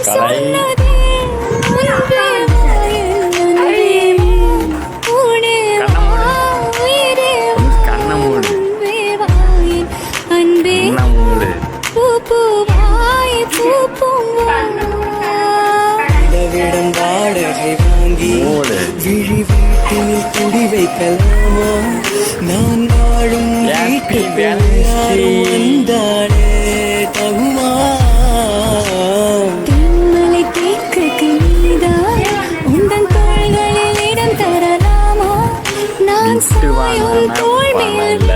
சொன்னதே அன்பே வா என் அன்பே ஊனே வா உயிரே வா அன்பே வா என் அன்பே பூ பூவாய் பூ விடம் வாடகை வாங்கி விழி வீட்டினில் குடி வைக்கலாமா நான் வாழும் வீட்டுக்கு யாரும் வந்தாலே தகுமா தென்மலை தேக்கு நீதான் உந்தன் தோள்களில் இடம் தரலாமா நான் சாயும் தோள் மேல்